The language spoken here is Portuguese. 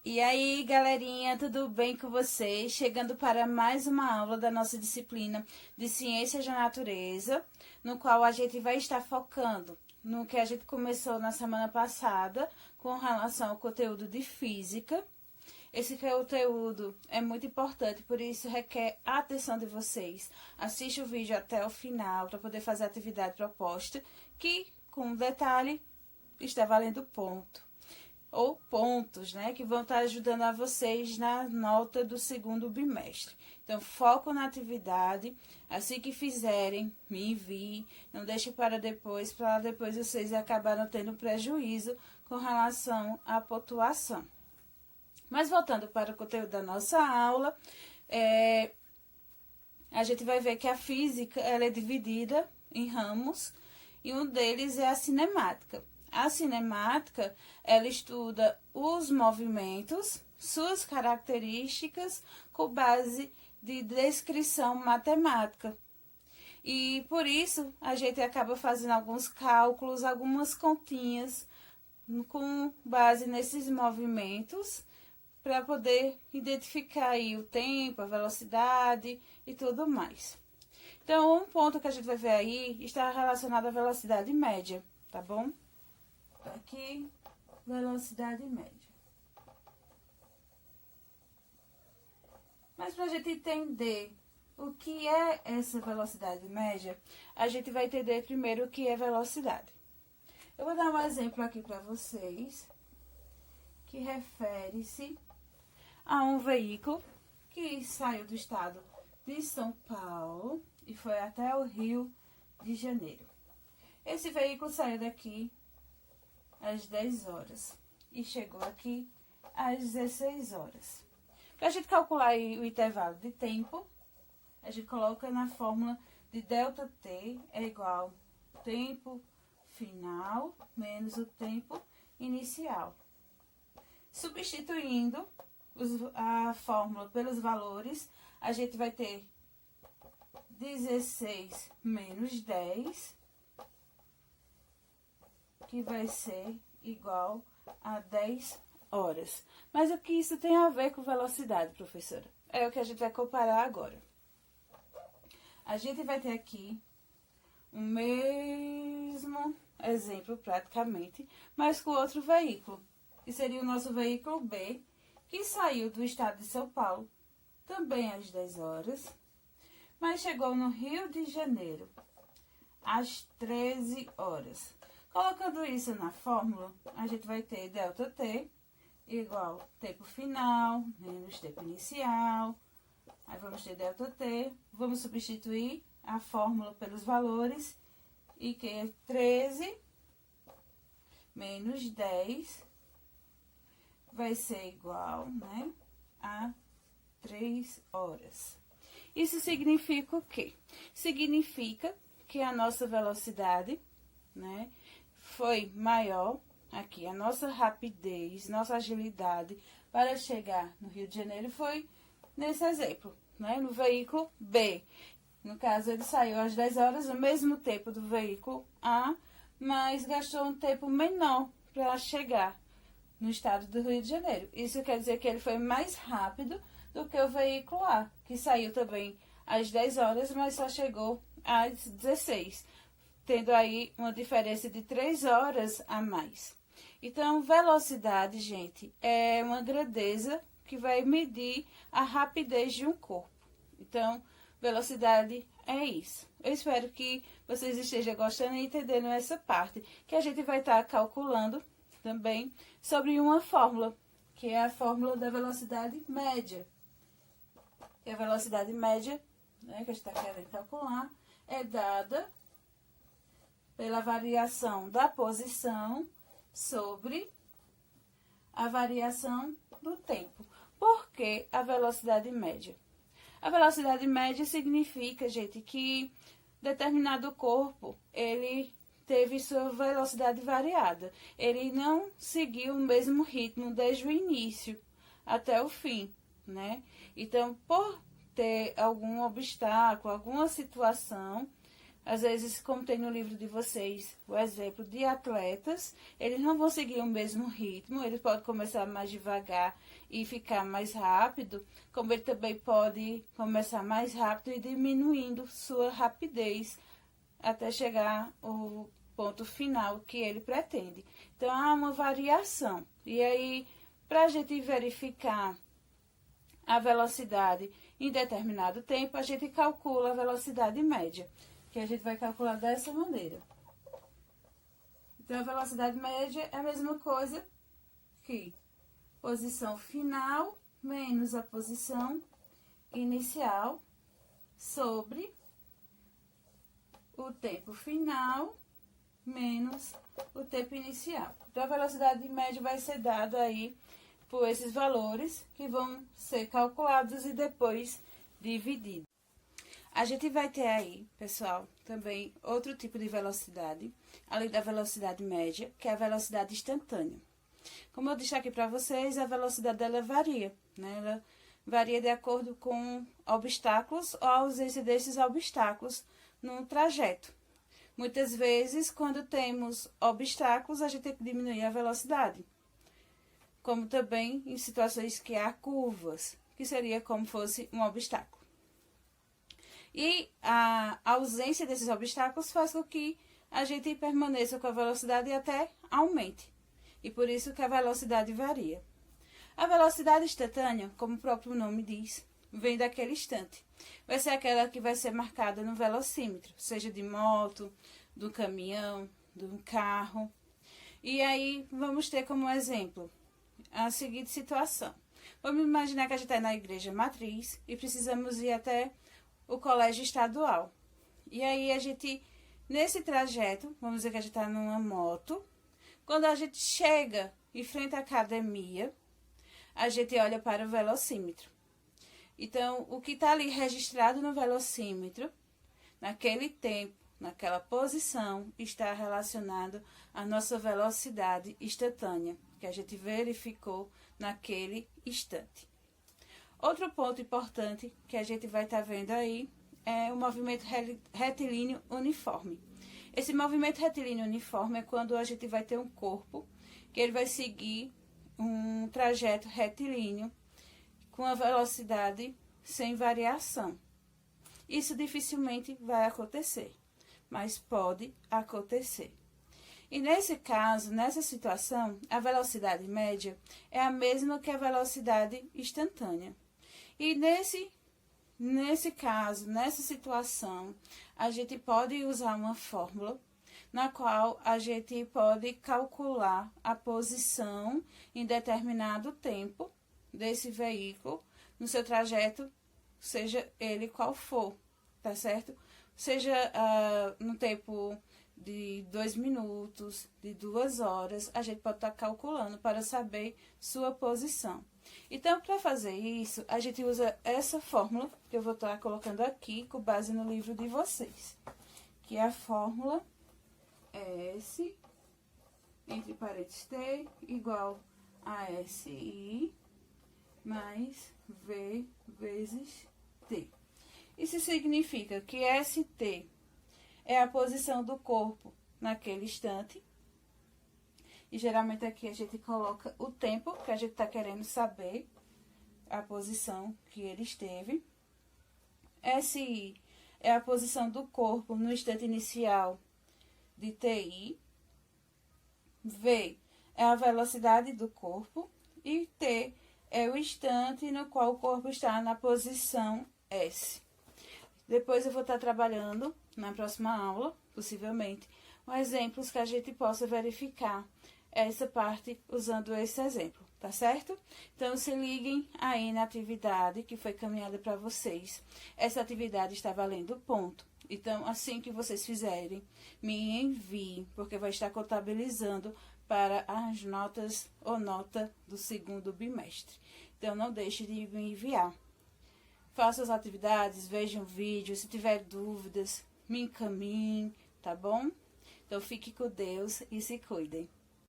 E aí, galerinha, tudo bem com vocês? Chegando para mais uma aula da nossa disciplina de Ciências da Natureza, no qual a gente vai estar focando no que a gente começou na semana passada com relação ao conteúdo de Física. Esse conteúdo é muito importante, por isso requer a atenção de vocês. Assiste o vídeo até o final para poder fazer a atividade proposta, que, com um detalhe, está valendo ponto. Ou pontos, né, que vão estar ajudando a vocês na nota do segundo bimestre. Então, foco na atividade, assim que fizerem, me enviem, não deixe para depois vocês acabaram tendo prejuízo com relação à pontuação. Mas voltando para o conteúdo da nossa aula, a gente vai ver que a física ela é dividida em ramos, e um deles é a cinemática. A cinemática, ela estuda os movimentos, suas características, com base de descrição matemática. E por isso, a gente acaba fazendo alguns cálculos, algumas continhas, com base nesses movimentos, para poder identificar aí o tempo, a velocidade e tudo mais. Então, um ponto que a gente vai ver aí está relacionado à velocidade média, tá bom? Aqui, velocidade média. Mas para a gente entender o que é essa velocidade média, a gente vai entender primeiro o que é velocidade. Eu vou dar um exemplo aqui para vocês, que refere-se a um veículo que saiu do estado de São Paulo e foi até o Rio de Janeiro. Esse veículo saiu daqui às 10 horas e chegou aqui às 16 horas. Para a gente calcular aí o intervalo de tempo, a gente coloca na fórmula de ΔT é igual ao tempo final menos o tempo inicial. Substituindo a fórmula pelos valores, a gente vai ter 16 menos 10, que vai ser igual a 10 horas. Mas o que isso tem a ver com velocidade, professora? É o que a gente vai comparar agora. A gente vai ter aqui o mesmo exemplo, praticamente, mas com outro veículo, que seria o nosso veículo B, que saiu do estado de São Paulo, também às 10 horas, mas chegou no Rio de Janeiro, às 13 horas. Colocando isso na fórmula, a gente vai ter ΔT igual tempo final menos tempo inicial. Aí vamos ter ΔT, vamos substituir a fórmula pelos valores, e que é 13 menos 10 vai ser igual, né, a 3 horas. Isso significa o quê? Significa que a nossa velocidade, né, foi maior, aqui, a nossa rapidez, nossa agilidade para chegar no Rio de Janeiro foi nesse exemplo, né, no veículo B. No caso, ele saiu às 10 horas, o mesmo tempo do veículo A, mas gastou um tempo menor para chegar no estado do Rio de Janeiro. Isso quer dizer que ele foi mais rápido do que o veículo A, que saiu também às 10 horas, mas só chegou às 16, tendo aí uma diferença de 3 horas a mais. Então, velocidade, gente, é uma grandeza que vai medir a rapidez de um corpo. Então, velocidade é isso. Eu espero que vocês estejam gostando e entendendo essa parte, que a gente vai estar calculando também sobre uma fórmula, que é a fórmula da velocidade média. E a velocidade média, né, que a gente está querendo calcular, é dada pela variação da posição sobre a variação do tempo. Por que a velocidade média? A velocidade média significa, gente, que determinado corpo, ele teve sua velocidade variada. Ele não seguiu o mesmo ritmo desde o início até o fim, né? Então, por ter algum obstáculo, alguma situação, Às vezes, como tem no livro de vocês o exemplo de atletas, eles não vão seguir o mesmo ritmo, eles podem começar mais devagar e ficar mais rápido, como ele também pode começar mais rápido e diminuindo sua rapidez até chegar ao ponto final que ele pretende. Então, há uma variação. E aí, para a gente verificar a velocidade em determinado tempo, a gente calcula a velocidade média, que a gente vai calcular dessa maneira. Então, a velocidade média é a mesma coisa que posição final menos a posição inicial sobre o tempo final menos o tempo inicial. Então, a velocidade média vai ser dada aí por esses valores que vão ser calculados e depois divididos. A gente vai ter aí, pessoal, também outro tipo de velocidade, além da velocidade média, que é a velocidade instantânea. Como eu disse aqui para vocês, a velocidade dela varia, né? Ela varia de acordo com obstáculos ou a ausência desses obstáculos no trajeto. Muitas vezes, quando temos obstáculos, a gente tem que diminuir a velocidade. Como também em situações que há curvas, que seria como fosse um obstáculo. E a ausência desses obstáculos faz com que a gente permaneça com a velocidade e até aumente. E por isso que a velocidade varia. A velocidade instantânea, como o próprio nome diz, vem daquele instante. Vai ser aquela que vai ser marcada no velocímetro, seja de moto, do caminhão, do carro. E aí vamos ter como exemplo a seguinte situação. Vamos imaginar que a gente está na igreja matriz e precisamos ir até o colégio estadual. E aí a gente, nesse trajeto, vamos dizer que a gente está numa moto. Quando a gente chega em frente à academia, a gente olha para o velocímetro. Então, o que está ali registrado no velocímetro, naquele tempo, naquela posição, está relacionado à nossa velocidade instantânea, que a gente verificou naquele instante. Outro ponto importante que a gente vai estar vendo aí é o movimento retilíneo uniforme. Esse movimento retilíneo uniforme é quando a gente vai ter um corpo que ele vai seguir um trajeto retilíneo com a velocidade sem variação. Isso dificilmente vai acontecer, mas pode acontecer. E nesse caso, nessa situação, a velocidade média é a mesma que a velocidade instantânea. E nesse caso, nessa situação, a gente pode usar uma fórmula na qual a gente pode calcular a posição em determinado tempo desse veículo no seu trajeto, seja ele qual for, tá certo? Seja no tempo de 2 minutos, de 2 horas, a gente pode estar calculando para saber sua posição. Então, para fazer isso, a gente usa essa fórmula que eu vou estar colocando aqui com base no livro de vocês, que é a fórmula S, entre parênteses T, igual a SI mais V vezes T. Isso significa que ST é a posição do corpo naquele instante. E geralmente aqui a gente coloca o tempo que a gente está querendo saber, a posição que ele esteve. SI é a posição do corpo no instante inicial de TI. V é a velocidade do corpo. E T é o instante no qual o corpo está na posição S. Depois eu vou estar trabalhando na próxima aula, possivelmente, com exemplos que a gente possa verificar essa parte usando esse exemplo, tá certo? Então, se liguem aí na atividade que foi caminhada para vocês. Essa atividade está valendo ponto. Então, assim que vocês fizerem, me enviem, porque vai estar contabilizando para as notas ou nota do segundo bimestre. Então, não deixe de me enviar. Faça as atividades, vejam o vídeo, se tiver dúvidas, me encaminhem, tá bom? Então, fique com Deus e se cuidem.